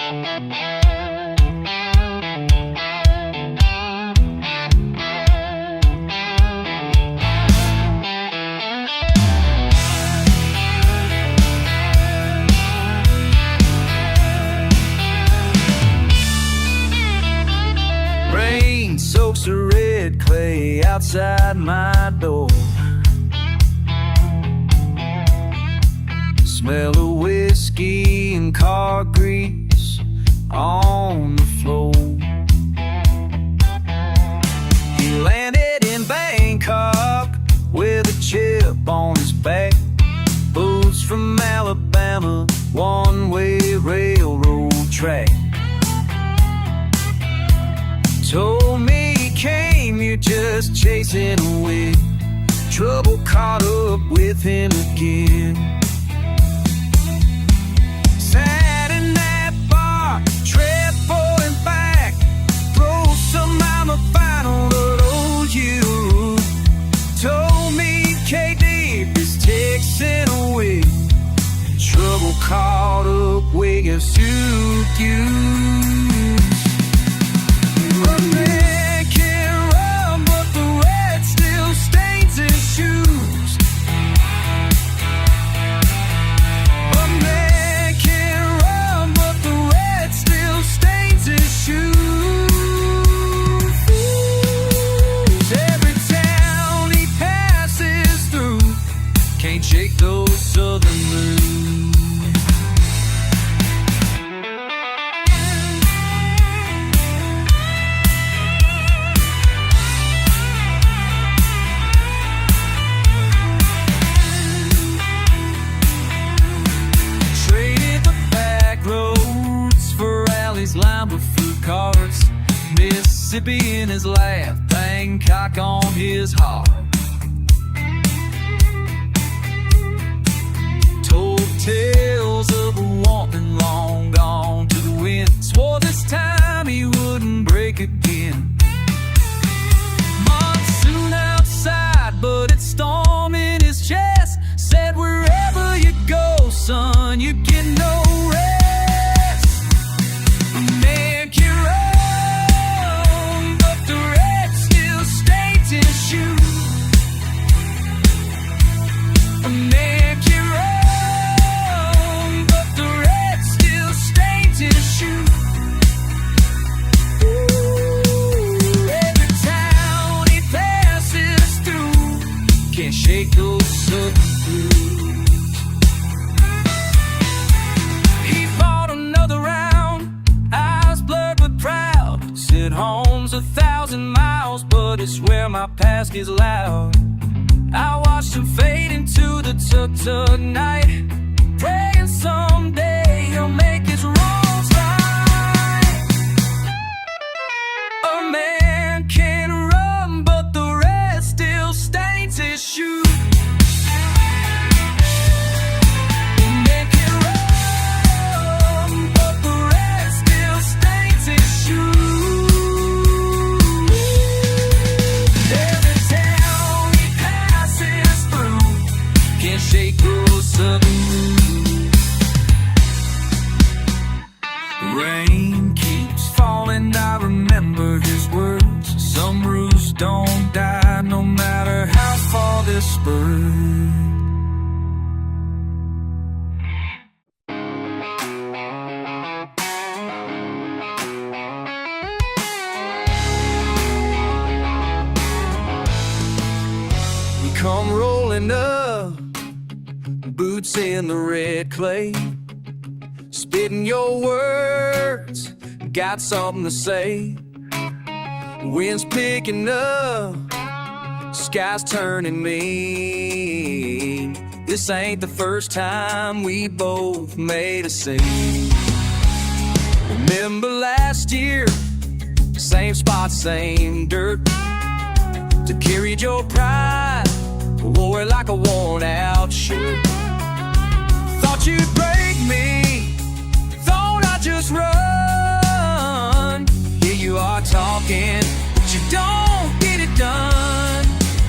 Rain soaks the red clay outside my door. Smell of whiskey and car grease on the floor. He landed in Bangkok with a chip on his back. Boots from Alabama, one-way railroad track. Told me he came here just chasing away. Trouble caught up with him again. Sat in that bar, tread forward back, throw some mama final that owed you. Told me K-Deep is Texan away. Trouble caught up with your suit you. Shake those southern blues. Traded the back roads for alleys lined with food carts. Mississippi in his lap, Bangkok on his heart. Tales of a woman long gone to the wind. Swore this time he wouldn't break again. Monsoon outside, but it's storm in his chest. Said wherever you go, son, you get no rest. A man can run, but the red still stains his shoes. A man can run, shake those southern blues. He fought another round, eyes blurred but proud. Said home's 1,000 miles, but it's where my past is loud. I watched him fade into the tuk-tuk night, praying someday he'll make his wrongs right. A man can run, but the red still stains his shoes. Shake those southern blues. Rain keeps falling, I remember his words. Some roots don't die, no matter how far they're spurred. We come rolling up, boots in the red clay, spitting your words, got something to say. Wind's picking up, sky's turning mean. This ain't the first time we both made a scene. Remember last year, same spot, same dirt. To carry your pride, wore it like a worn out shirt. Thought you'd break me, thought I'd just run. Here you are talking, but you don't get it done.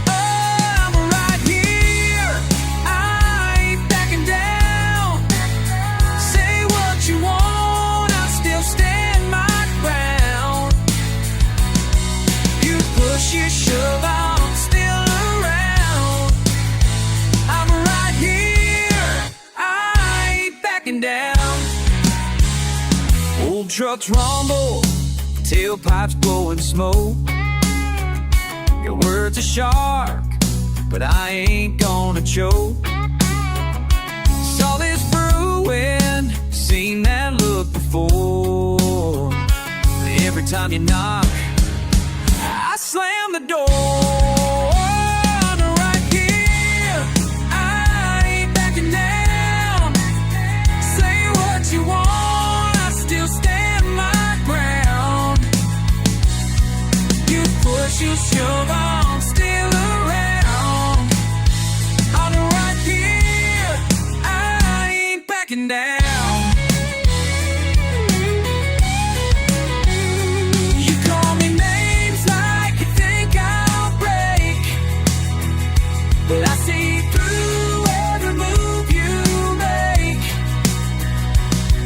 I'm right here, I ain't backing down. Say what you want, I still Old trucks rumble, tailpipes blowing smoke. Your words are sharp, but I ain't gonna choke. Saw this brewing, seen that look before. Every time you knock, I slam the door. Right here, I ain't backing down. Say what you want, I still stand my ground. You push, you shove, I'm still around. Right here, I ain't backing down. But I see through every move you make.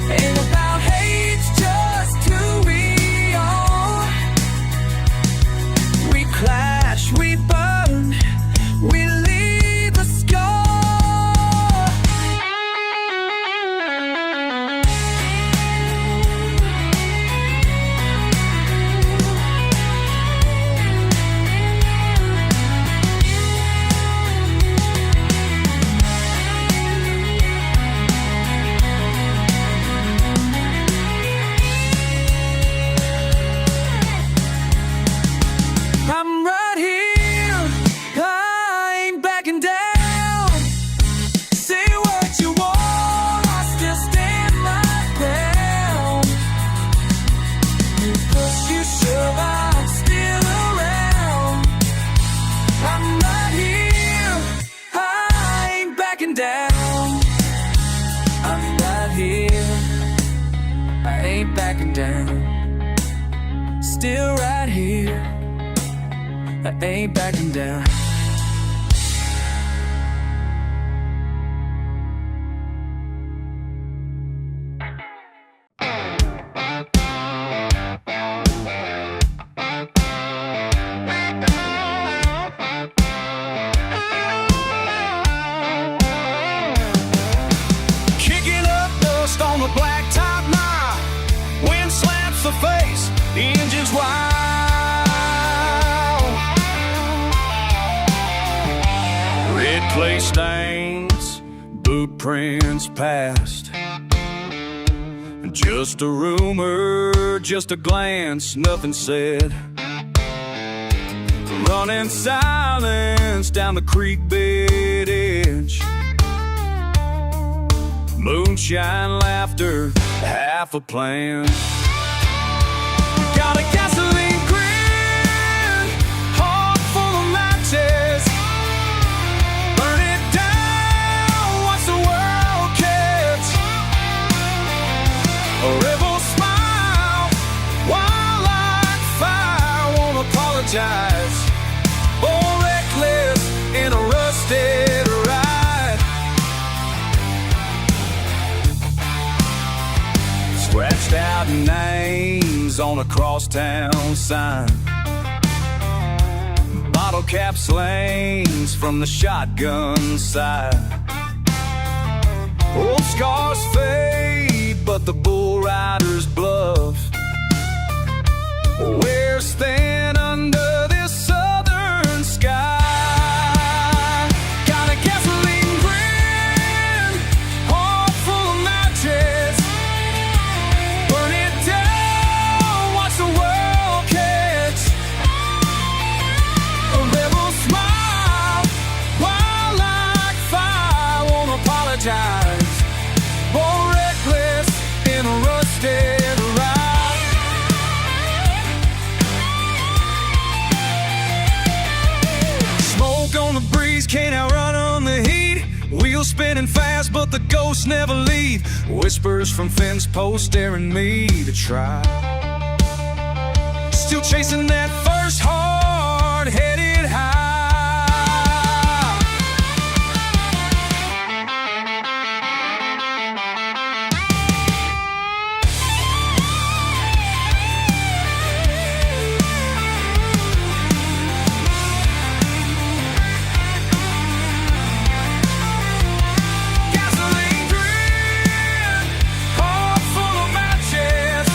Ain't about hate, just who we are. We clash, we burn, we leave a scar. I'm right here, I ain't backing down. Say what you want, I still stand my ground. You push, you shove, I'm still around. I'm right here, I ain't backing down. I'm right here, I ain't backing down. Still right here, I ain't backing down. Kicking up dust on the blacktop now. Wind slaps the face, the engine's wild. Red clay stains, boot prints past. Just a rumor, just a glance, nothing said. Running silence down the creek bed edge. Moonshine laughter, half a plan. Got a gasoline grin, heart full of matches. Burn it down, watch the world catch. A rebel smile, wild like fire. Won't apologize, born reckless in a rusted ride. Scratched out names on a crosstown sign. Bottle cap slings from the shotgun side. Old scars fade, but the bull riders bluff. We're staying under this southern sky. Got a gasoline grin, heart full of matches. Burn it down, watch the world catch. A rebel smile, wild like fire. Won't apologize, born reckless in a rusted ride. Smoke on the breeze, can't outrun on the heat. Wheels spinning fast, but the ghosts never leave. Whispers from fence posts daring me to try. Still chasing that first heart, headed high. Gasoline grin, heart full of matches.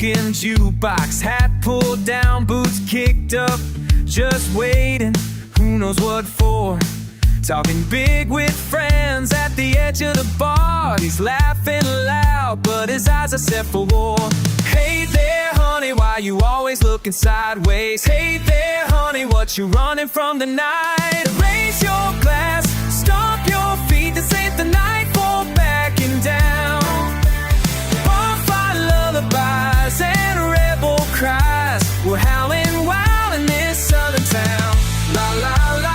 rockin' jukebox, hat pulled down, boots kicked up, just waiting, who knows what for. Talking big with friends at the edge of the bar. He's laughing loud, but his eyes are set for war. Hey there, honey, why you always looking sideways? Hey there, honey, what you running from tonight? Raise your glass, stomp your feet, this ain't the night for backing down. Bonfire lullabies and rebel cries, we're howling wild in this southern town. La la la.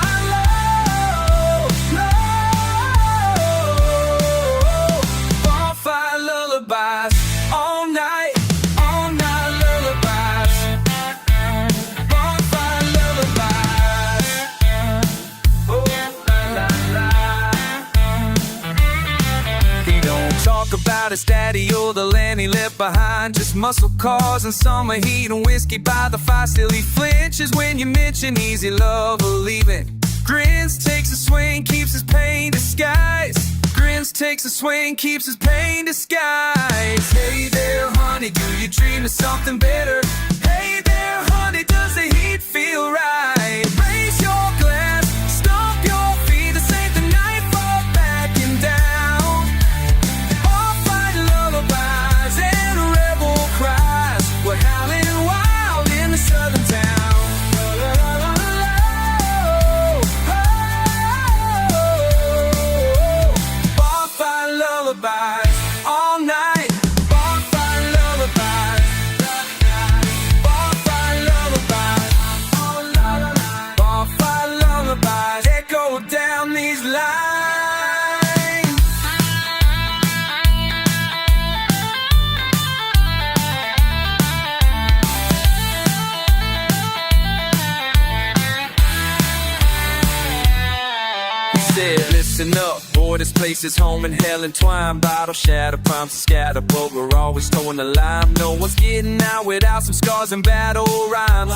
About his daddy or the land he left behind, just muscle cars and summer heat and whiskey by the fire. Still he flinches when you mention easy love or leaving. Grins, takes a swing, keeps his pain disguised. Grins, takes a swing, keeps his pain disguised. Hey there, honey, do you dream of something better? Hey there, honey, does the heat feel right? Raise your glass, stomp your feet, this ain't the night for backing down. Lullabies and rebel cries, we're howling wild in the southern town. Bonfire lullabies all night. Bonfire lullabies. Bonfire lullabies all night. Bonfire lullabies echo down these lines. Listen up, boy, this place is home in hell entwined. Bottle shatter, prompts to scatter, but we're always towing the line. No one's getting out without some scars and battle rhymes.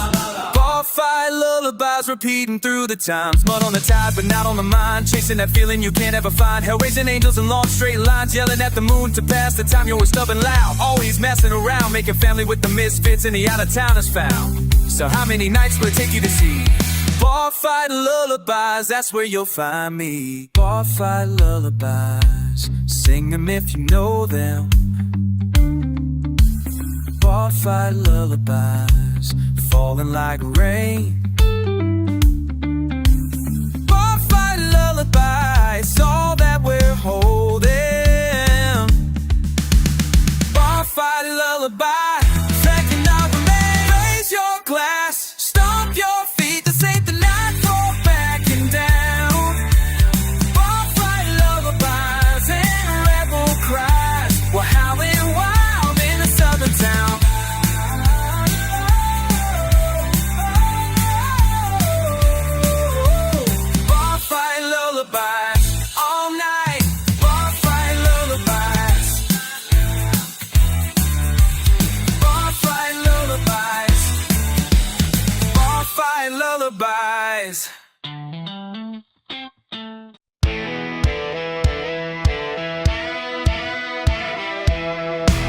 Bonfire lullabies repeating through the times. Mud on the tide, but not on the mind. Chasing that feeling you can't ever find. Hell raising angels in long straight lines, yelling at the moon to pass the time. You're stubborn loud, always messing around, making family with the misfits and the out-of-towners found. So how many nights will it take you to see? Bonfire lullabies, that's where you'll find me. Bonfire lullabies, sing them if you know them. Bonfire lullabies, falling like rain. Bonfire lullabies, all that we're holding. Bonfire lullaby, reflecting our remains. Raise your glass, stomp your feet, this ain't the night for backing down. Bonfire lullabies and rebel cries, we're howling wild in a southern town. Bonfire lullabies all night. Bonfire lullabies. Bonfire lullabies. Bonfire lullabies.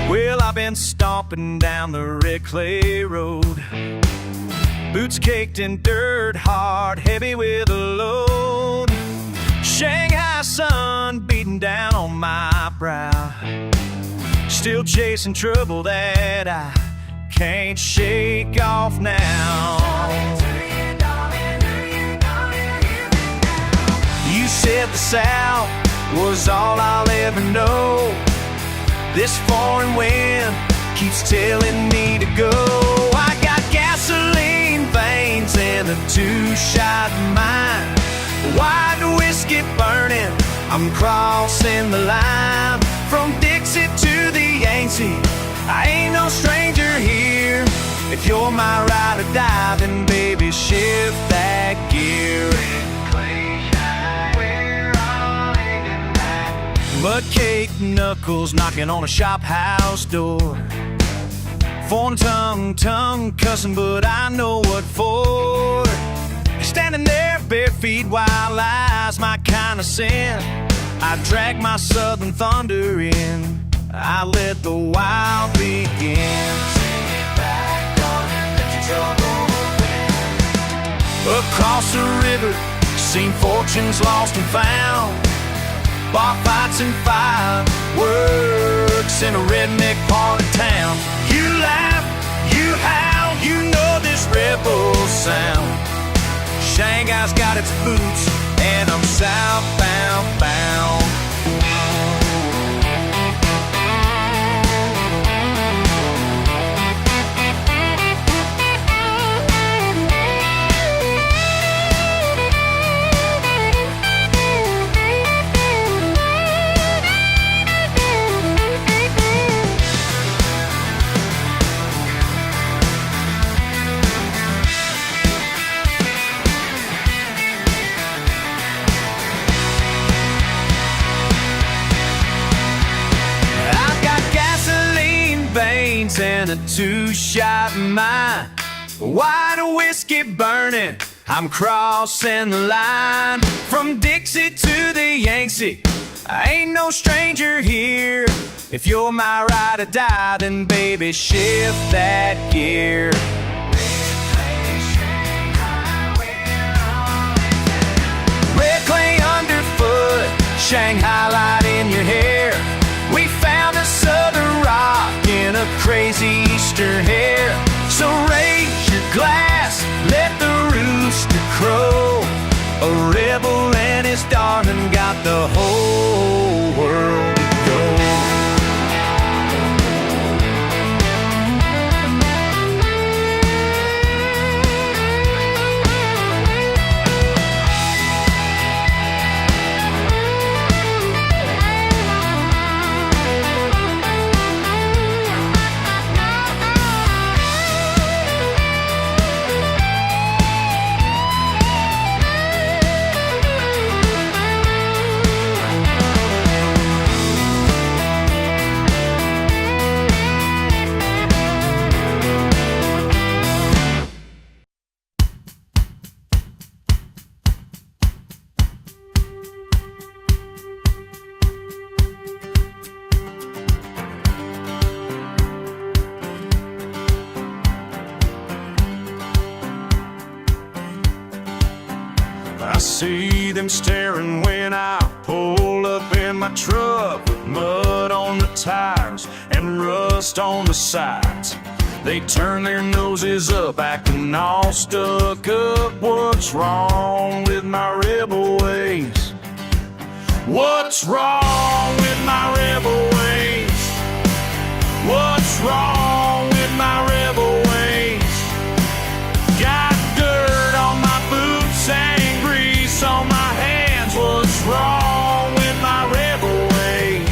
Well, I've been stomping down the red clay road, boots caked in dirt, heart heavy with a load. Shanghai sun beating down on my brow, still chasing trouble that I can't shake off now. You said the South was all I'll ever know. This foreign wind keeps telling me to go. I got gasoline veins and a two-shot mind, white whiskey burning, I'm crossing the line. From Dixie to the Yancey, I ain't no stranger here. If you're my ride or die, then baby, shift that gear. Mud cake knuckles knocking on a shop house door. Foreign tongue cussing, but I know what for. Standing there, bare feet, wild eyes, my kind of sin. I drag my southern thunder in, I let the wild begin. Across the river, seen fortunes lost and found, bar fights and fireworks in a redneck part of town. You laugh, you howl, you know this rebel sound. Shanghai's got its boots, and I'm southbound bound. And a two-shot mine, white whiskey burning, I'm crossing the line. From Dixie to the Yangtze, I ain't no stranger here. If you're my ride or die, then baby, shift that gear. Red clay underfoot, Shanghai light in your hair. We found a southern rock in a crazy Easter hair. So raise your glass, let the rooster crow. A rebel and his darling got the whole world to go. I see them staring when I pull up in my truck with mud on the tires and rust on the sides. They turn their noses up, acting all stuck up. What's wrong with my rebel ways? What's wrong with my rebel ways? What's wrong with my rebel ways? Got dirt on my boots and grease on my hands. What's wrong with my rebel ways?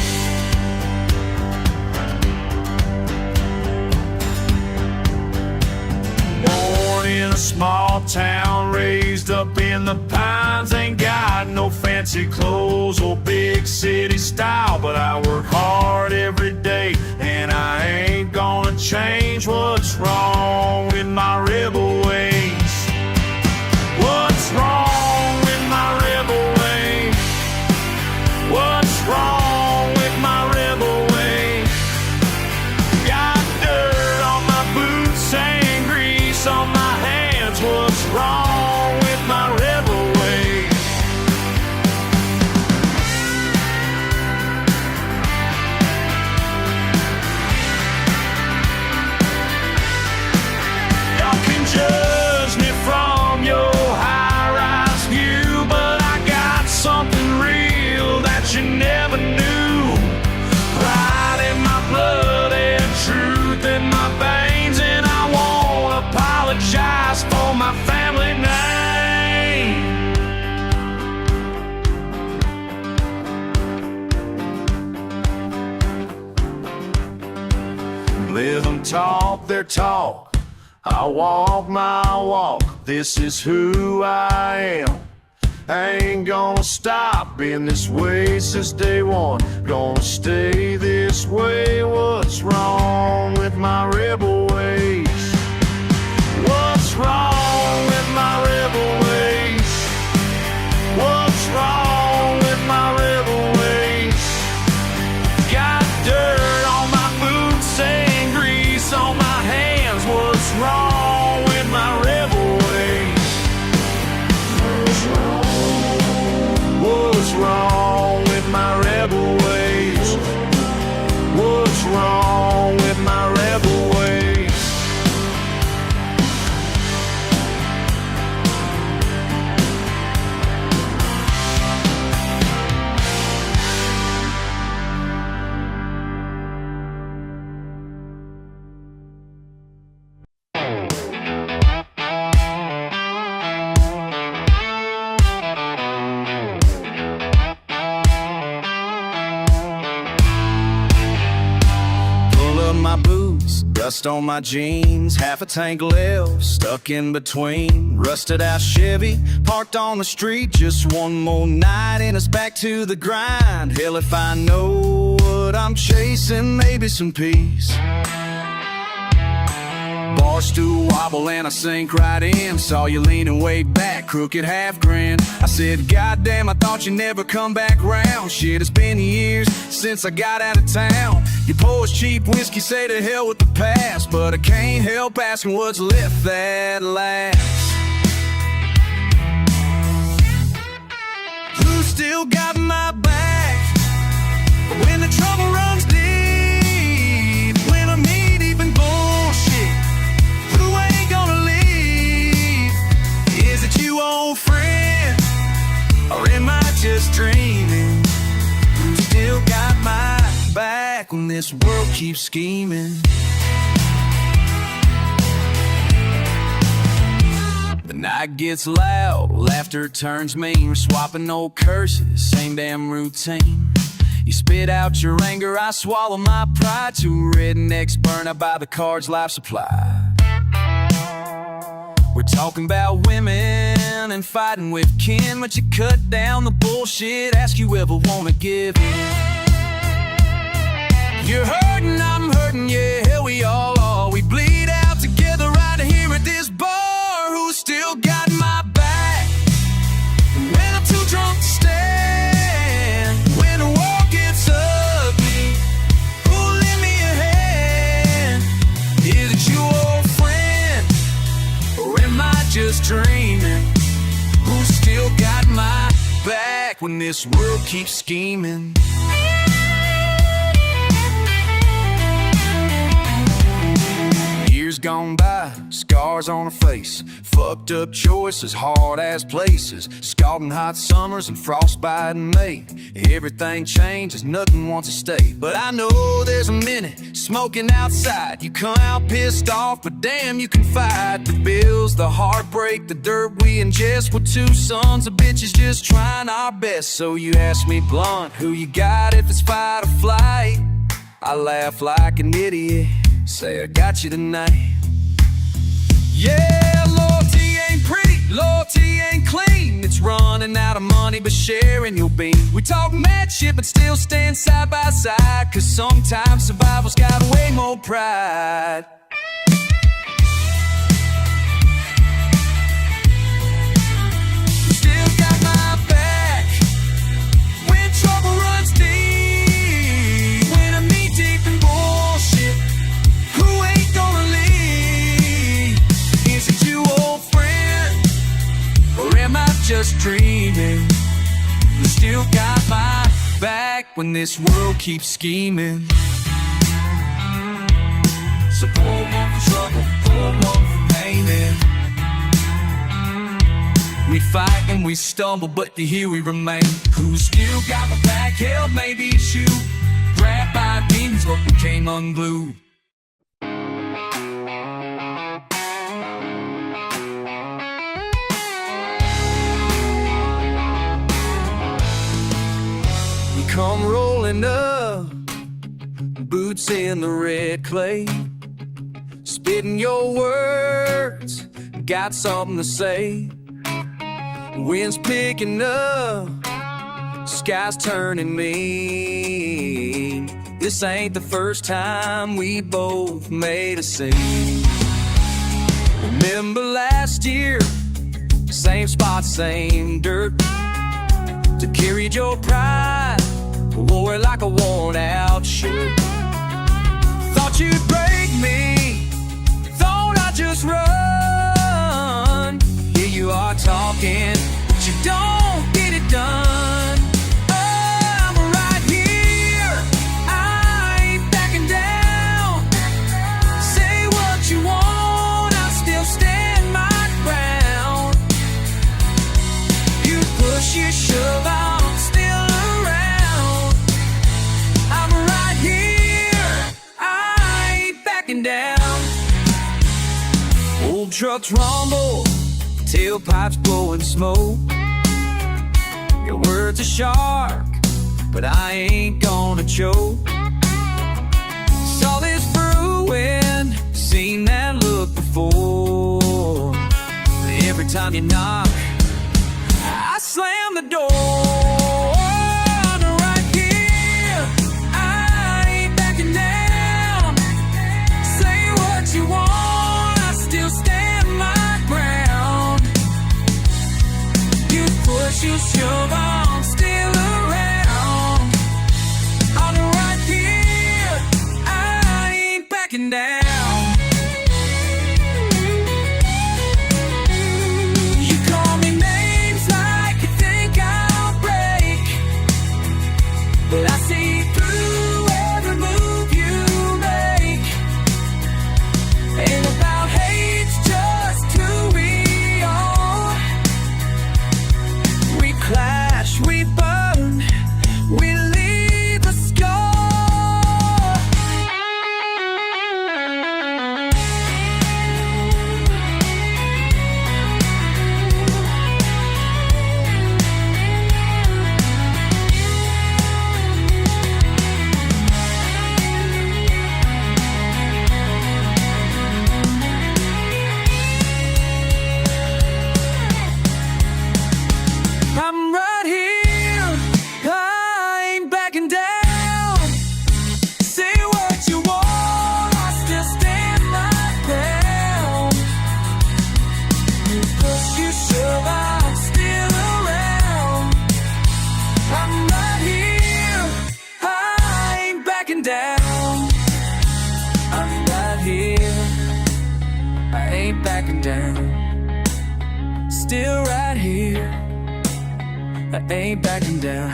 Born in a small town, raised up in the pines. Ain't got no fancy clothes or big city style, but I work hard every day and I ain't gonna change. What's wrong with my rebel ways? What's wrong with my rebel ways? What's wrong with my rebel ways? Got dirt on my boots and grease on my hands. What's wrong with my rebel ways? Y'all can judge me from your high-rise view, but I got something real that you never knew. Pride in my blood and truth in my veins, and I won't apologize for my family name. Live them talk their talk, I walk my walk. This is who I am. I ain't gonna stop being this way since day one. Gonna stay this way. What's wrong with my rebel ways? What's wrong with my rebel ways? What's wrong with my rebel ways? Got dirt on my boots and grease on my hands. What's wrong with wrong with my rebel ways? What's wrong with my rebel ways? My boots, dust on my jeans, half a tank left, stuck in between. Rusted out Chevy, parked on the street. Just one more night and it's back to the grind. Hell, if I know what I'm chasing, maybe some peace. Bar stool wobble and I sink right in. Saw you leaning way back, crooked half grin. I said, goddamn, I thought you'd never come back round. Shit, it's been years since I got out of town. You pour us cheap whiskey, say to hell with the past, but I can't help asking what's left that lasts. Who still got my back when the trouble runs deep? When I meet even bullshit, who ain't gonna leave? Is it you, old friend, or am I just dreaming? Who still got my back when this world keeps scheming? The night gets loud, laughter turns mean. We're swapping old curses, same damn routine. You spit out your anger, I swallow my pride. Two rednecks burn out by the cards life supply. We're talking about women and fighting with kin, but you cut down the bullshit. Ask you ever wanna give in? You're hurting, I'm hurting, yeah, hell we all are. We bleed out together right here at this bar. Who still got my back when I'm too drunk to stand? When the war gets ugly, who'll lend me a hand? Is it you, old friend, or am I just dreaming? Who still got my back when this world keeps scheming? Years gone by, scars on her face, fucked up choices, hard ass places, scalding hot summers and frostbite in May. Everything changes, nothing wants to stay, but I know there's a minute smoking outside. You come out pissed off, but damn, you can fight the bills, the heartbreak, the dirt we ingest. We're two sons of bitches just trying our best. So you ask me blunt, who you got if it's fight or flight? I laugh like an idiot, say I got you tonight. Yeah, loyalty ain't pretty, loyalty ain't clean. It's running out of money but sharing your bean. We talk mad shit but still stand side by side, cause sometimes survival's got way more pride. Still got my back when trouble runs deep. When I'm knee deep in bullshit, who ain't gonna leave? Is it you, old friend, or am I just dreaming? You still got my back when this world keeps scheming. So pull one for trouble, pull one for pain. We fight and we stumble, but here we remain. Who still got my back? Hell, maybe it's you. Grabbed by demons, but we came unglued. You come rolling up, boots in the red clay, spitting your words, got something to say. Wind's picking up, sky's turning mean. This ain't the first time we both made a scene. Remember last year, same spot, same dirt. To carried your pride, wore it like a worn out shirt. Thought you'd break me, thought I'd just run. Here you are talking, but you don't get it done. trucks rumble, tailpipes blowing smoke. Your words are sharp, but I ain't gonna choke. Saw this brewing, seen that look before. Every time you knock, I slam the door. Right here, I ain't backing down. Say what you want, I still stand my ground. You push, you shove, I'm still around. Right here, I ain't backing down. But I see through every move you make. Ain't about hate, it's just who we are. We clash, we burn, we leave a scar. I'm right here, I ain't backing down. Say what you want, I still stand my ground. You push, you shove, I'm still around. I'm right here, I ain't backing down. I'm right here, I ain't backing down. Still right here, I ain't backing down.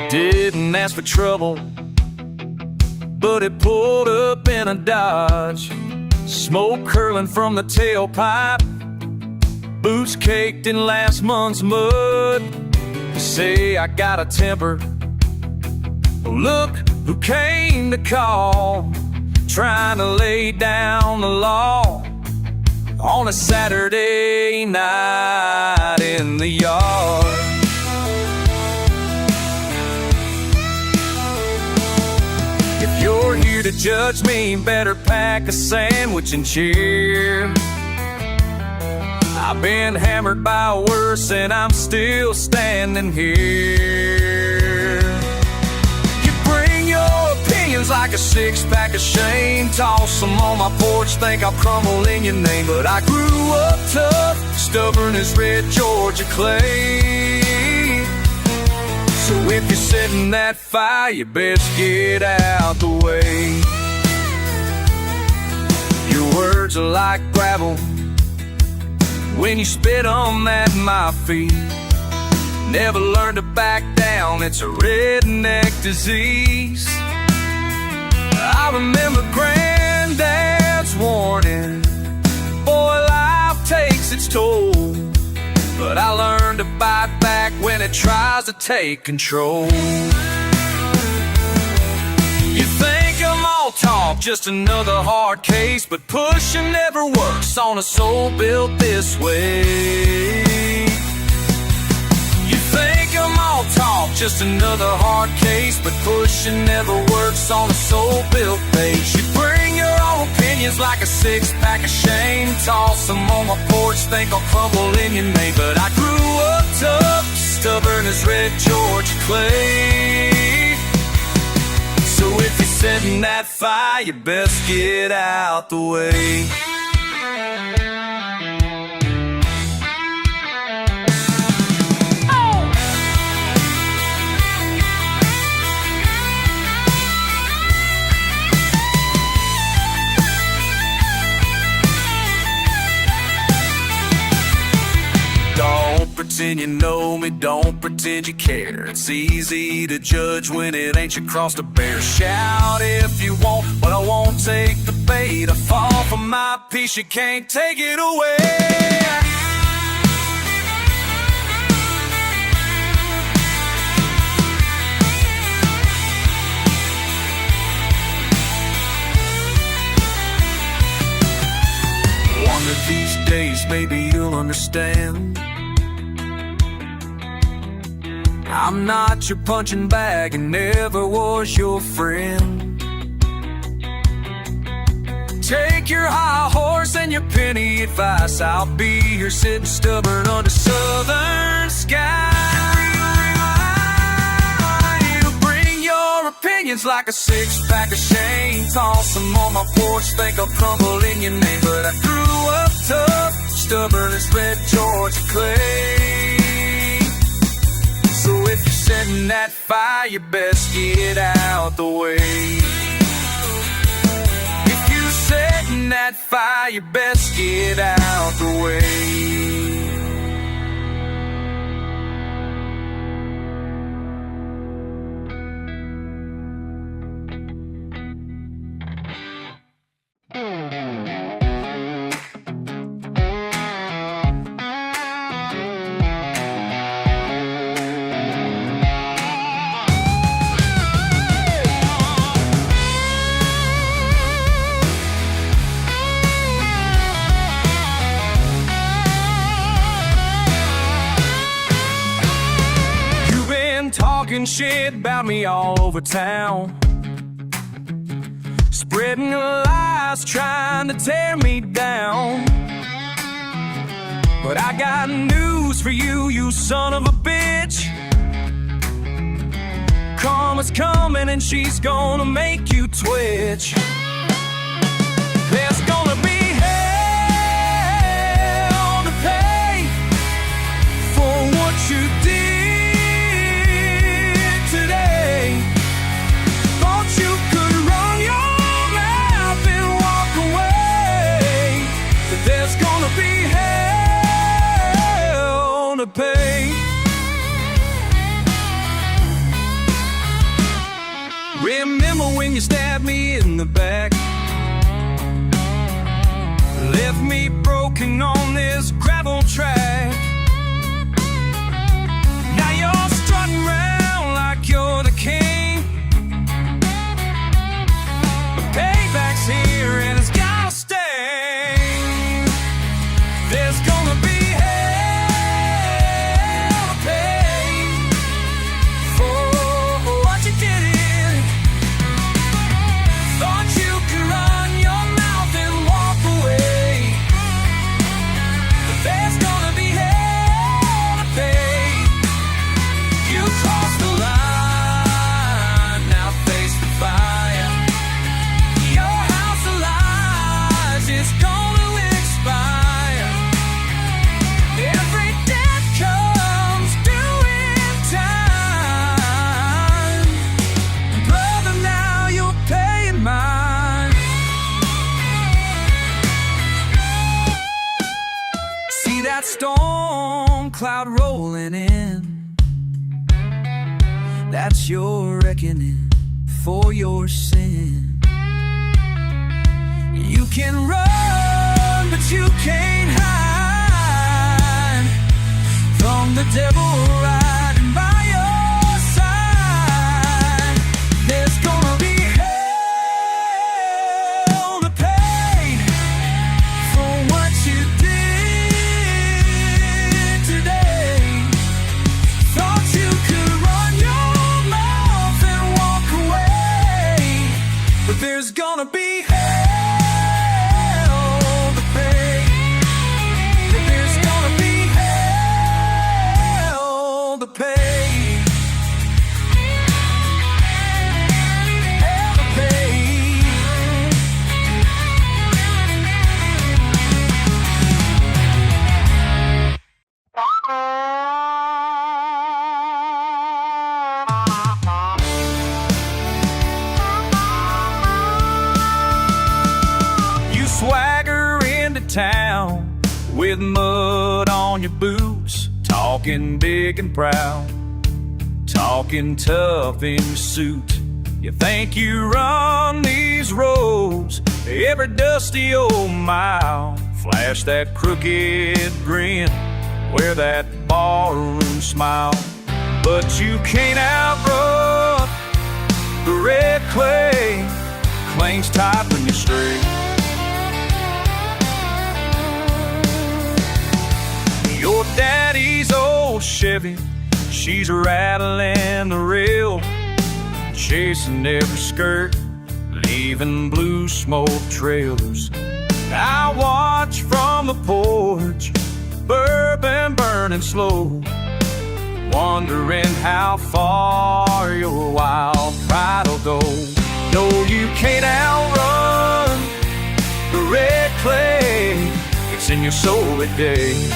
Didn't ask for trouble, but it pulled up in a Dodge. Smoke curling from the tailpipe, boots caked in last month's mud. Say I got a temper, look who came to call, trying to lay down the law on a Saturday night in the yard. If you're here to judge me, better pack a sandwich and cheer. I've been hammered by worse and I'm still standing here. You bring your opinions like a six-pack of shame, toss them on my porch, think I'll crumble in your name. But I grew up tough, stubborn as red Georgia clay. So if you're setting that fire, you best get out the way. Your words are like gravel when you spit on that my feet. Never learned to back down, it's a redneck disease. I remember Granddad's warning, boy, life takes its toll. But I learned to bite back when it tries to take control. You think I'm all talk, just another hard case, but pushing never works on a soul built this way. You think I'm all talk, just another hard case, but pushing never works on a soul built base. You bring your own opinions like a six-pack of shame, toss them on my porch, think I'll crumble in your name. But I grew up tough, stubborn as red Georgia clay. So if you're setting that fire, you best get out the way. pretend you know me, don't pretend you care. It's easy to judge when it ain't your cross to bear. Shout if you want, but I won't take the bait. I fall for my piece, you can't take it away. One of these days, maybe you'll understand. I'm not your punching bag and never was your friend. Take your high horse and your penny advice. I'll be here sitting stubborn under southern sky. You bring your opinions like a six-pack of Shane. Toss them on my porch, think I'll crumble in your name. But I grew up tough, stubborn as red Georgia clay. So if you're setting that fire, you best get out the way. If you're setting that fire, you best get out the way. Talking shit about me all over town, spreading lies, trying to tear me down. But I got news for you, you son of a bitch. Karma's coming and she's gonna make you twitch. There's gonna be hell to pay for what you did. There's gonna be hell to pay. Remember when you stabbed me in the back, left me broken on this gravel track. Now you're strutting around like you're the king. But payback's here and it's gotta stay. There's gonna be hell to pay for what you did. Thought you could run your mouth and walk away, but there's gonna be hell to pay. You crossed the line, now face the fire. Your house of lies is gonna expire. Every death comes due in time. Brother, now you're paying mine. See that storm cloud rolling in? That's your reckoning for your sin. You can run, but you can't hide from the devil riding by your side. There's gonna be hell to pay for what you did today. Thought you could run your mouth and walk away, but there's gonna be hell to pay. There's gonna be hell to pay. Hell to pay. You swagger into town with mud on your boots, talking walking big and proud, talking tough in your suit. You think you run these roads every dusty old mile. Flash that crooked grin, wear that barroom smile. But you can't outrun the red clay, clings tight when you stray. Your daddy's old Chevy, she's rattling the rail, chasing every skirt, leaving blue smoke trails. I watch from the porch, bourbon burning slow, wondering how far your wild pride will go. No, you can't outrun the red clay, it's in your soul every day.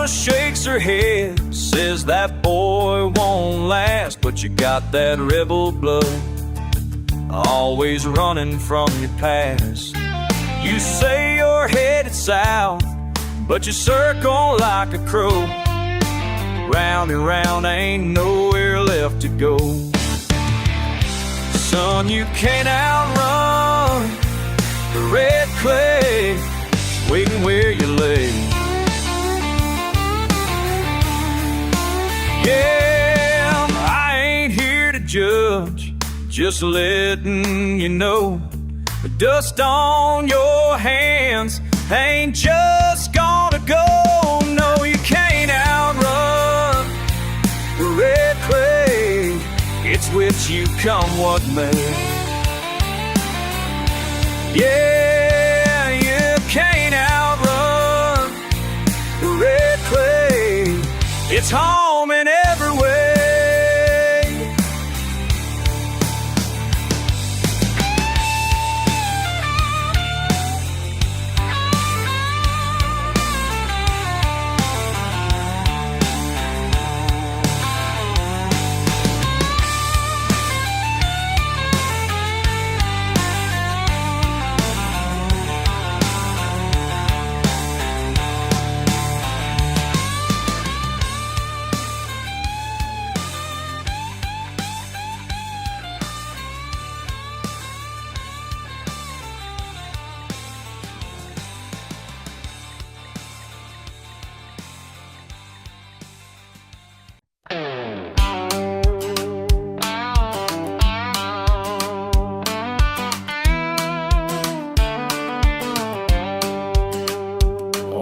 Shakes her head, says that boy won't last. But you got that rebel blood, always running from your past. You say you're headed south, but you circle like a crow. Round and round, ain't nowhere left to go. Son, you can't outrun the red clay, waiting where you lay. Yeah, I ain't here to judge, just letting you know the dust on your hands ain't just gonna go. No, you can't outrun the red clay, it's with you come what may. Yeah, you can't outrun the red clay, it's home in every way.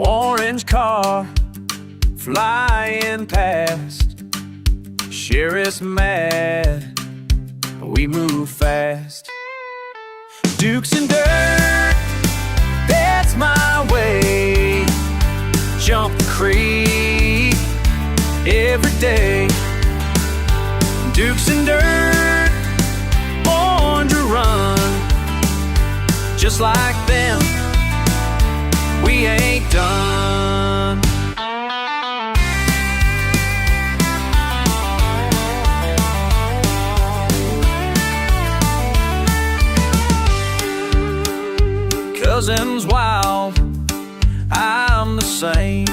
Orange car flying past, sheriff's mad, we move fast. Dukes and dirt, that's my way. Jump the creek every day. Dukes and dirt, born to run, just like them, we ain't done. Cousins wild, I'm the same.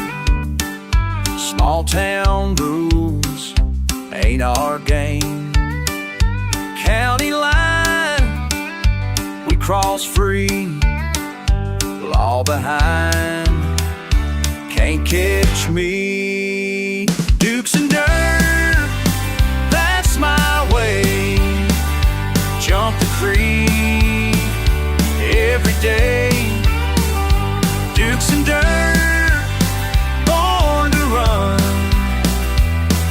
Small town rules ain't our game. County line, we cross free. Law behind, can't catch me. Dukes and dirt, that's my way. Jump the creek every day. Dukes and dirt, born to run,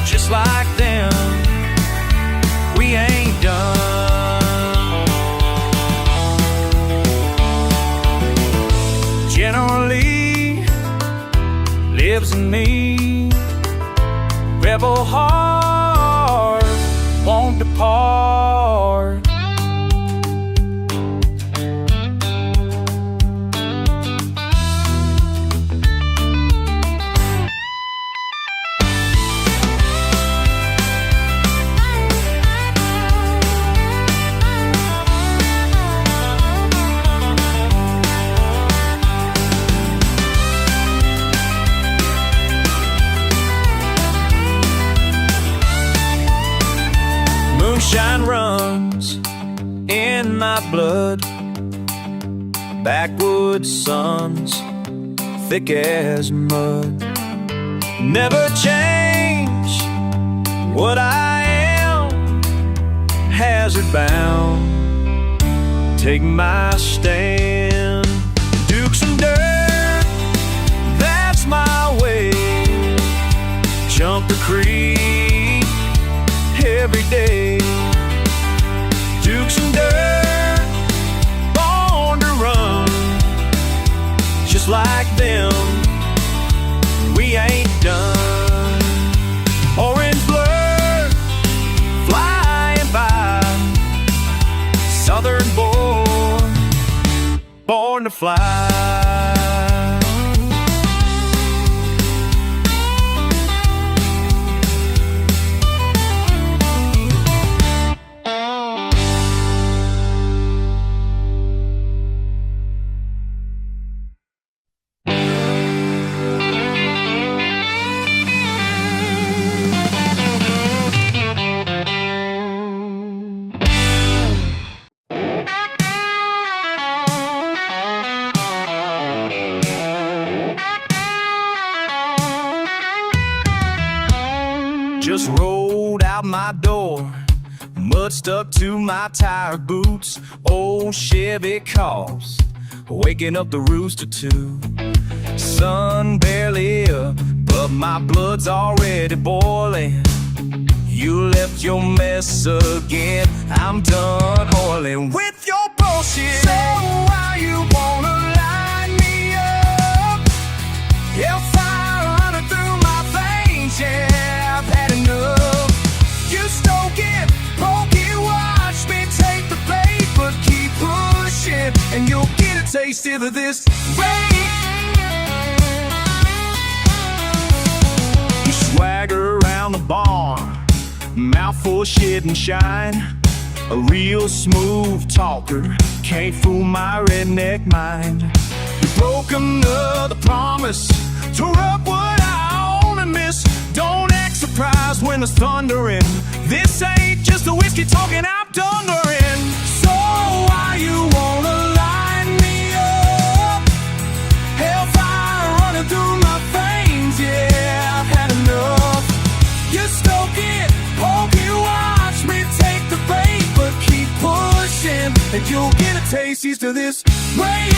just like them, we ain't done. lives in me. Rebel heart won't depart. Moonshine runs in my blood. Backwoods suns, thick as mud. Never change what I am. Hazard bound, take my stand. Dukes and dirt, that's my way. Jump the creek every day. Dukes and dirt, born to run. Just like them, we ain't done. Orange blur, flying by. Southern born to fly. Just rolled out my door, mud stuck to my tire boots. Old Chevy calls, waking up the rooster too. Sun barely up, but my blood's already boiling. You left your mess again, I'm done oiling with your bullshit. So why you wanna line me up? Hellfire running through my veins, yeah, I've had enough. You stoke it, poke it, watch me take the bait, but keep pushing, and you'll get a taste of this rain. You swagger around the barn, mouth full of shit and shine. A real smooth talker, can't fool my redneck mind. You broke another promise, tore up what I own and miss. Don't act surprised when there's thundering. This ain't just a whiskey talking, I'm thundering. So why you wanna line me up? Hellfire running through my veins, yeah, I've had enough. You stoke it, poke it, watch me take the bait, but keep pushing, and you'll get a taste of this rain.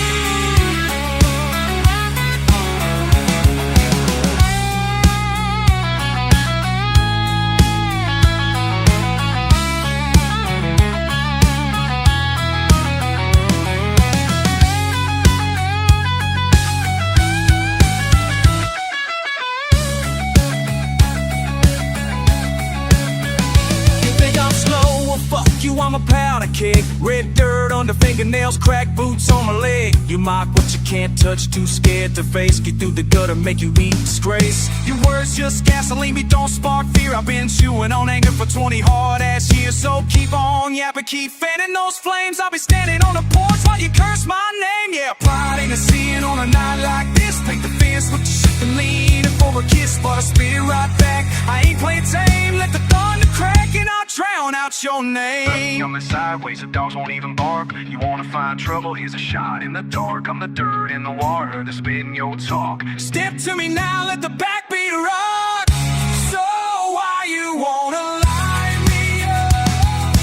I'm a powder keg, red dirt under fingernails, cracked boots on my leg. You mock what you can't touch, too scared to face. Get through the gutter, make you eat disgrace. Your words just gasoline me, don't spark fear. I've been chewing on anger for 20 hard-ass years. So keep on yapping, keep fanning those flames. I'll be standing on the porch while you curse my name. Yeah, pride ain't a sin on a night like this. Take the fence with your shit and leaning for a kiss, but I spit it right back. I ain't playing tame, let the thunder crack and I'll drown out your name. Coming sideways, the dogs won't even bark. You wanna find trouble, here's a shot in the dark. I'm the dirt in the water, the spit in your talk. Step to me now, let the backbeat rock. So why you wanna line me up?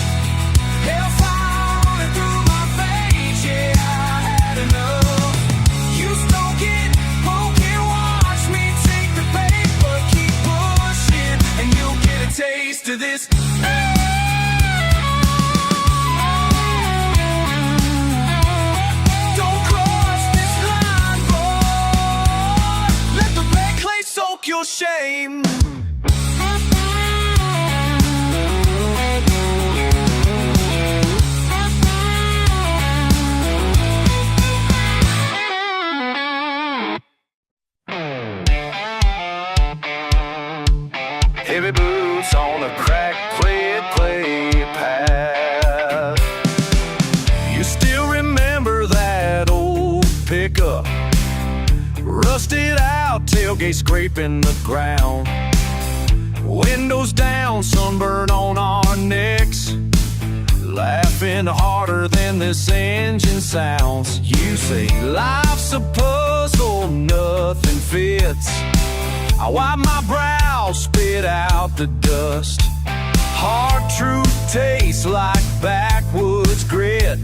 Hellfire running through my veins, yeah, I had enough. You stoke it, poke it, watch me take the bait, but keep pushing, and you'll get a taste of this. Don't cross this line, boy. Let the red clay your shame. Heavy boots on a cracked clay path. You still remember that old pickup, rusted out, tailgate scraping the ground, windows down, sunburn on our necks, laughing harder than this engine sounds. You say life's a puzzle, nothing fits. I wipe my brow, spit out the dust. Hard truth tastes like backwoods grit.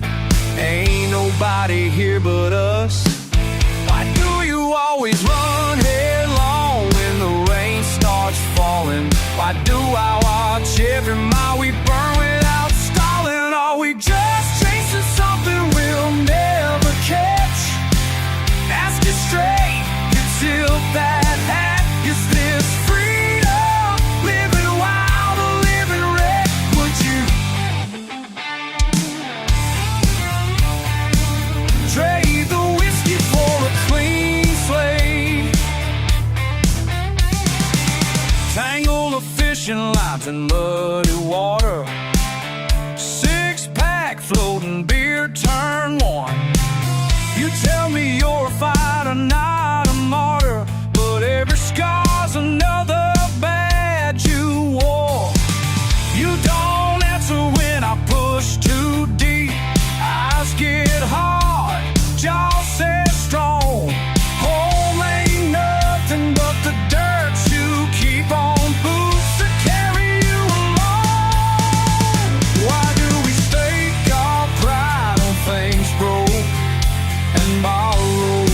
Ain't nobody here but us. Why do you always run headlong when the rain starts falling? Why do I watch every mile we burn without stalling? Are we just chasing something we'll never catch? Ask it straight, you tilt that hat. Is this freedom, living wild or living wreck? Would you trade the whiskey for a clean slate? Tangle of fishing lines in muddy water, six-pack floating beer turn one. You tell me you're a fighter, not a martyr, but every scar's another badge you wore. You don't answer when I push too deep. Eyes get hard, jaw says strong. Home ain't nothing but the dirt you keep on boots to carry you along. Why do we stake our pride on things broke and borrowed?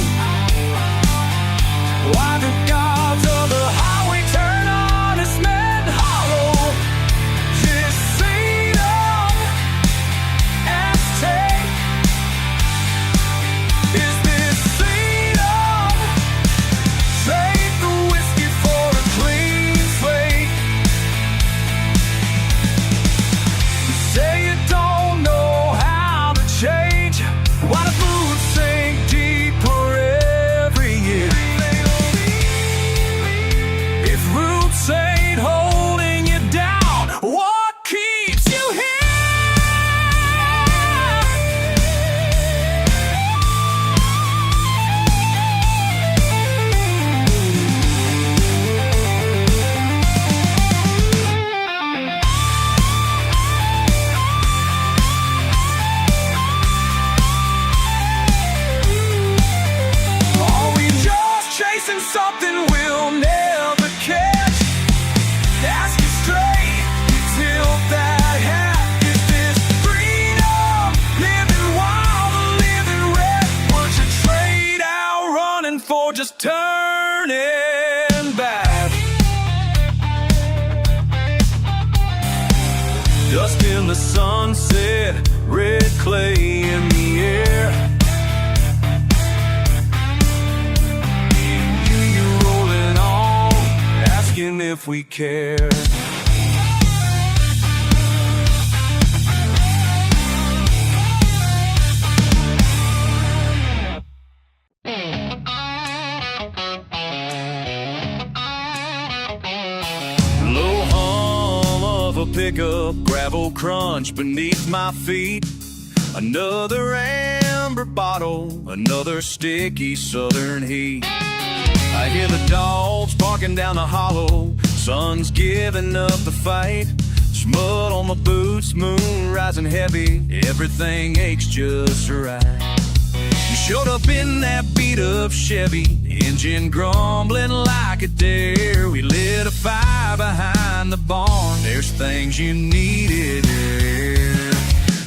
Why do gods of the highway turn honest men hollow? This freedom as take. Is this freedom? Trade the whiskey for a clean slate. You say you don't know how to change. Why do boots sink deeper every year? If roots ain't holding you down, what keeps you here? Are we just chasing something we'll never catch? Ask you straight, you tilt that hat. Is this freedom, living wild or living red? Would you trade out running for just turning back? Dust in the sunset, red clay in the air. You rolling on, asking if we care. Low hum of a pickup, gravel crunch beneath my feet. Another amber bottle, another sticky southern heat. I hear the dogs barking down the hollow, sun's giving up the fight. There's mud on my boots, moon rising heavy, everything aches just right. You showed up in that beat-up Chevy, engine grumbling like a dare. We lit a fire behind the barn, there's things you needed there.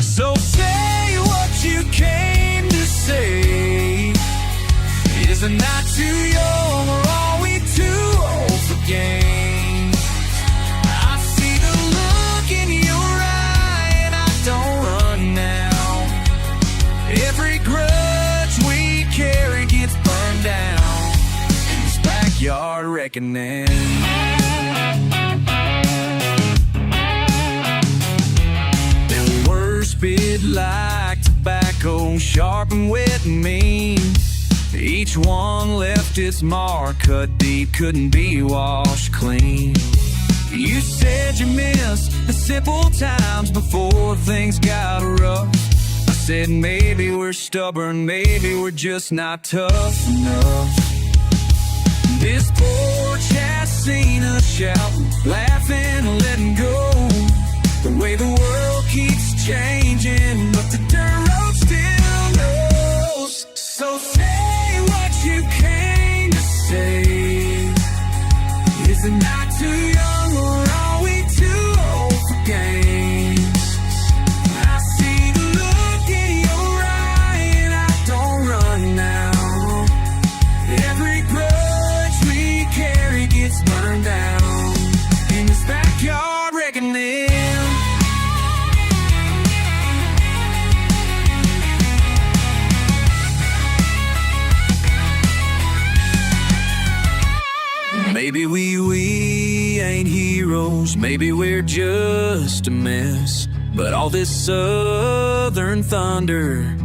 So say what you came to say. Is a night too young, or are we too old for games? I see the look in your eye, and I don't run now. Every grudge we carry gets burned down in this backyard. backyard reckoning. Them words spit like tobacco, sharp and wet and mean. Each one left its mark, cut deep, couldn't be washed clean. You said you missed the simple times before things got rough. I said maybe we're stubborn, maybe we're just not tough enough. This porch has seen us shout, laughing, letting go. The way the world keeps changing, but the dirt road still knows. So say what you came to say. Is it not too young, or are we too old for games? I see the look in your eye, and I don't run now. Every grudge we carry gets burned down in this backyard reckoning. Maybe we ain't heroes, maybe we're just a mess. But all this southern thunder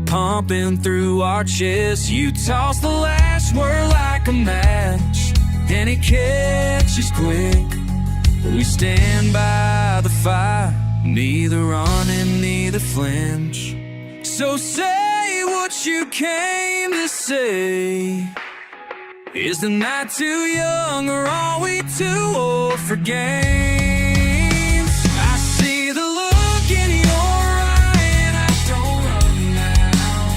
pumping through our chests. You toss the last word like a match, and it catches quick. We stand by the fire, neither running, neither flinch. So say what you came to say. Is the night too young, or are we too old for games? I see the look in your eye, and I don't run now.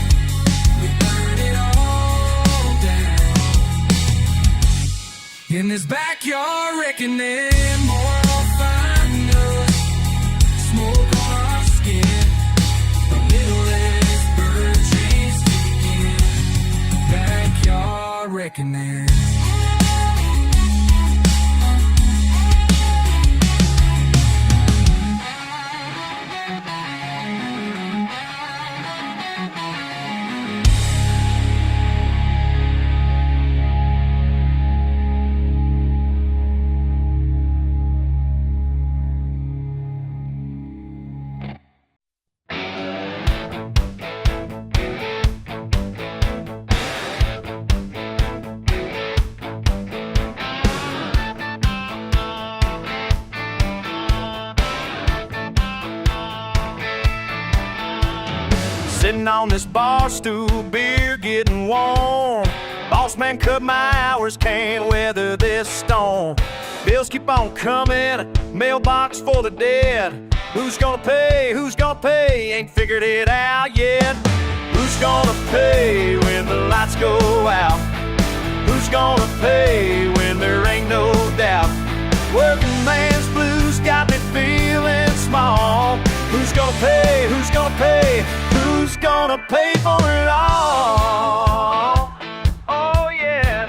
We burn it all down in this backyard reckoning. More will find us, smoke on our skin. A little less bird chased again. Backyard reckoning. Sitting on this bar stool, beer getting warm. Boss man cut my hours, can't weather this storm. Bills keep on coming, mailbox full of dead. Who's gonna pay? Who's gonna pay? Ain't figured it out yet. Who's gonna pay when the lights go out? Who's gonna pay when there ain't no doubt? Working man's blues got me feeling small. Who's gonna pay? Who's gonna pay? Who's gonna pay for it all? Oh yeah.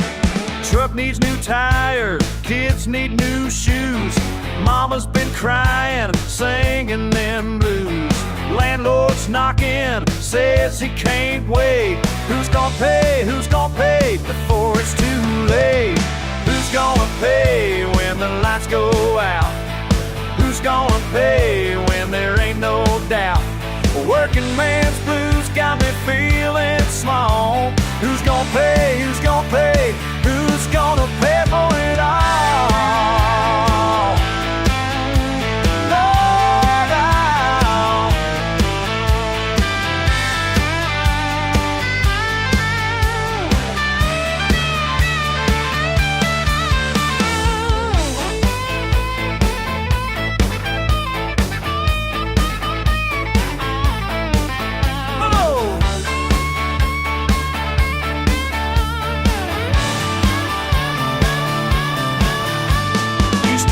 Truck needs new tires, kids need new shoes. Mama's been crying, singing them blues. Landlord's knocking, says he can't wait. Who's gonna pay? Who's gonna pay before it's too late? Who's gonna pay when the lights go out? Who's gonna pay when there ain't no doubt? Working man's blues got me feeling small. Who's gonna pay? Who's gonna pay? Who's gonna pay for it all? Lord,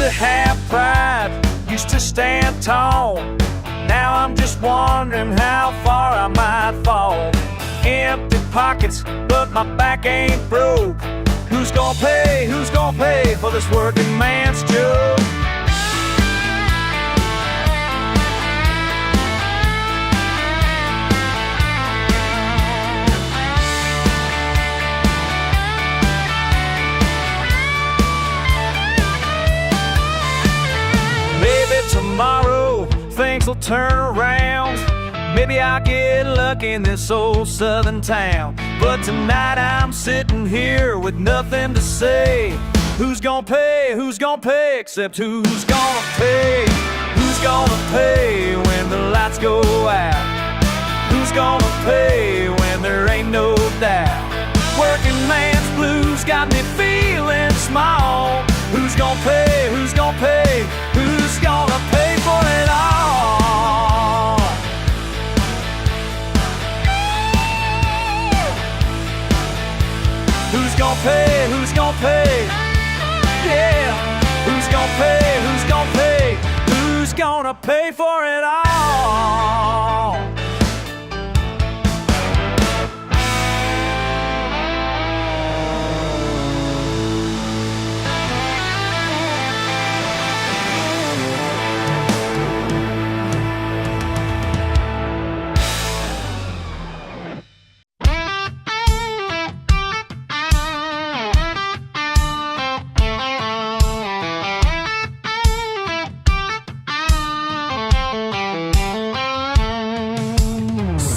to have pride, used to stand tall. Now I'm just wondering how far I might fall. Empty pockets, but my back ain't broke. Who's gonna pay? Who's gonna pay for this working man's joke? things will turn around. Maybe I'll get lucky in this old southern town. But tonight I'm sitting here with nothing to say. Who's gonna pay? Who's gonna pay? Except who's gonna pay? Who's gonna pay when the lights go out? Who's gonna pay when there ain't no doubt? Working man's blues got me feeling small. Who's gonna pay? Who's gonna pay? Who's gonna pay for it all? Who's gonna pay? Who's gonna pay? Yeah. Who's gonna pay? Who's gonna pay? Who's gonna pay for it all?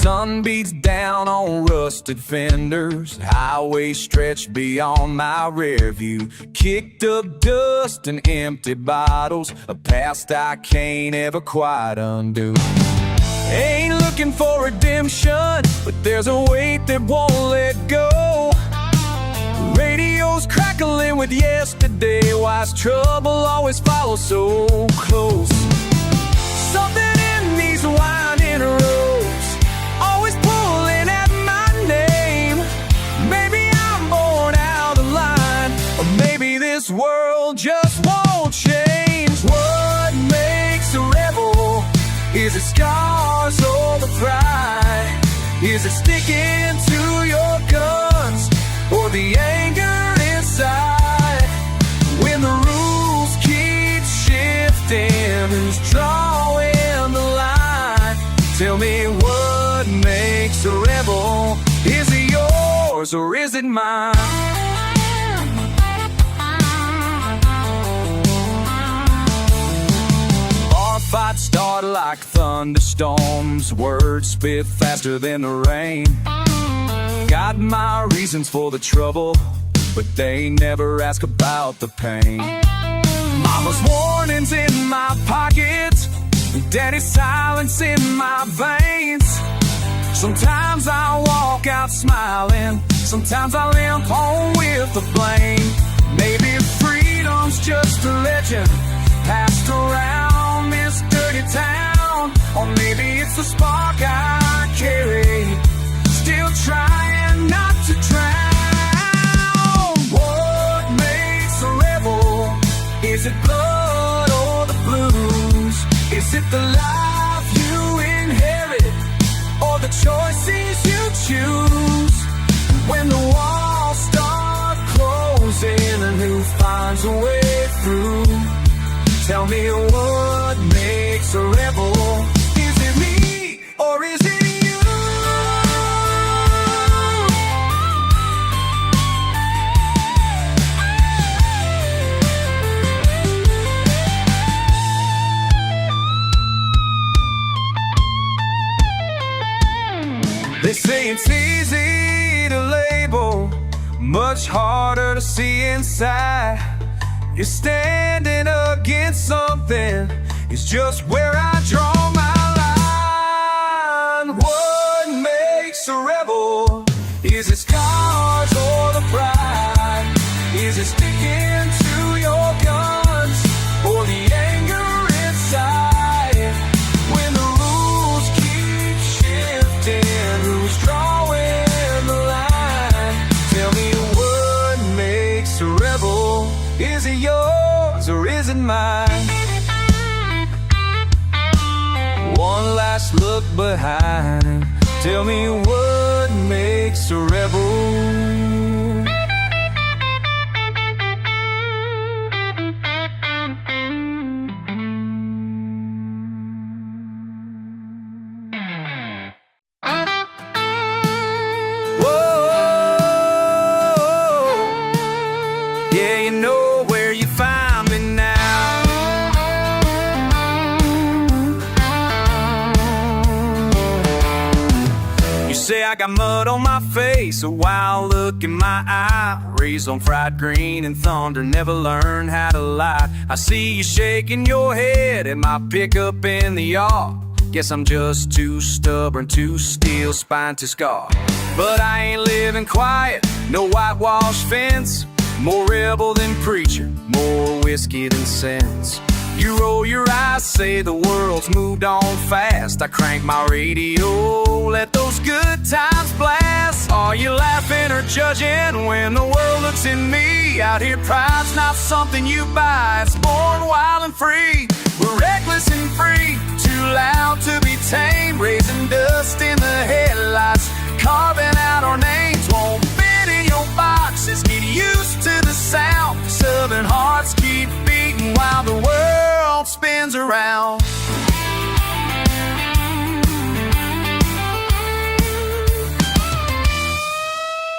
Sun beats down on rusted fenders. Highway stretched beyond my rear view. Kicked up dust and empty bottles, a past I can't ever quite undo. Ain't looking for redemption, but there's a weight that won't let go. Radio's crackling with yesterday. Why's trouble always follow so close? Something in these winding roads, always pulling at my name. Maybe I'm born out of line, or maybe this world just won't change. What makes a rebel? Is it scars or the pride? Is it sticking to your guns or the anger inside? When the rules keep shifting, who's drawing the line? Tell me what makes a rebel? Is it yours or is it mine? Our fights start like thunderstorms. Words spit faster than the rain. Got my reasons for the trouble, but they never ask about the pain. Mama's warnings in my pockets, Daddy's silence in my veins. Sometimes I walk out smiling, sometimes I limp home with the blame. Maybe freedom's just a legend passed around this dirty town, or maybe it's the spark I carry, still trying not to drown. What makes a rebel? Is it blood or the blues? Is it the life you inherit, or the choices you choose? When the walls start closing, and who finds a way through? Tell me what makes a rebel? Is it me or is it you? They say it's easy to label, much harder to see inside. You're standing against something, it's just where I draw my line. What makes a rebel? Is it scars or the pride? Is it sticking to your guns or the anger inside? When the rules keep shifting, who's drawing the line? Tell me what makes a rebel? Is it yours or is it mine? One last look behind. Tell me what makes a rebel? Yeah, you know where you find me now. got mud on my face, a wild look in my eye. Raised on fried green and thunder, never learned how to lie. I see you shaking your head at my pickup in the yard. Guess I'm just too stubborn, too steel, spine to scar. But I ain't living quiet, no whitewash fence. More rebel than preacher, more whiskey than sense. You roll your eyes, say the world's moved on fast. I crank my radio, let those good times blast. Are you laughing or judging when the world looks at me? Out here pride's not something you buy, it's born wild and free. We're reckless and free, too loud to be tamed. Raising dust in the headlights, carving out our names. Won't fit in your boxes, get used to the sound. Southern hearts keep beating while the world spins around.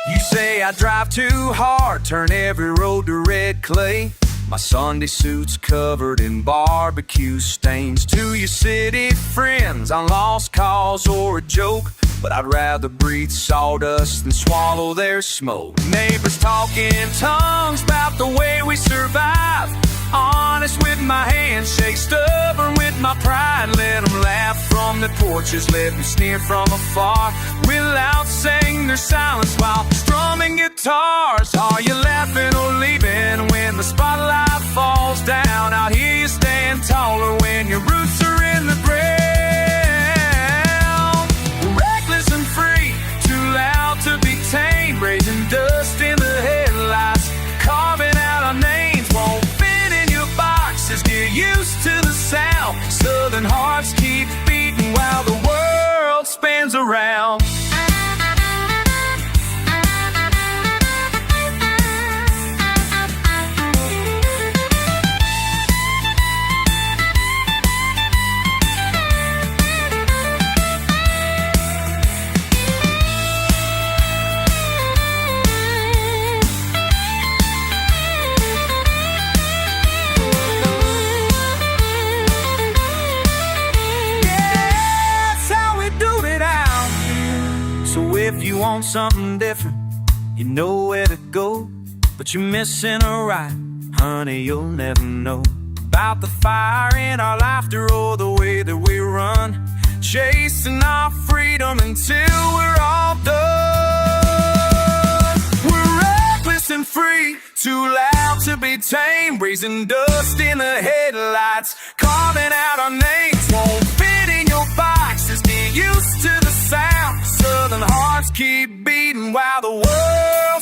You say I drive too hard, turn every road to red clay. My Sunday suit's covered in barbecue stains. To your city friends on lost cause or a joke, but I'd rather breathe sawdust than swallow their smoke. Neighbors talking tongues about the way we survive. Honest with my handshake, stubborn with my pride. Let them laugh from the porches, let them sneer from afar. Without saying their silence while strumming guitars. Are you laughing or leaving when the spotlight falls down? Out here you stand taller when your roots are in the ground. Reckless and free, too loud to be tamed. Raising dust in the headlights, carving out our names. Won't fit in your boxes, get used to the sound. Southern hearts keep beating while the world spins around. If you want something different, you know where to go. But you're missing a ride, honey, you'll never know. About the fire in our laughter or the way that we run, chasing our freedom until we're all done. We're reckless and free, too loud to be tamed. Raising dust in the headlights, carving out our names. Won't fit in your boxes, get used to the sound. Southern hearts keep beating while the world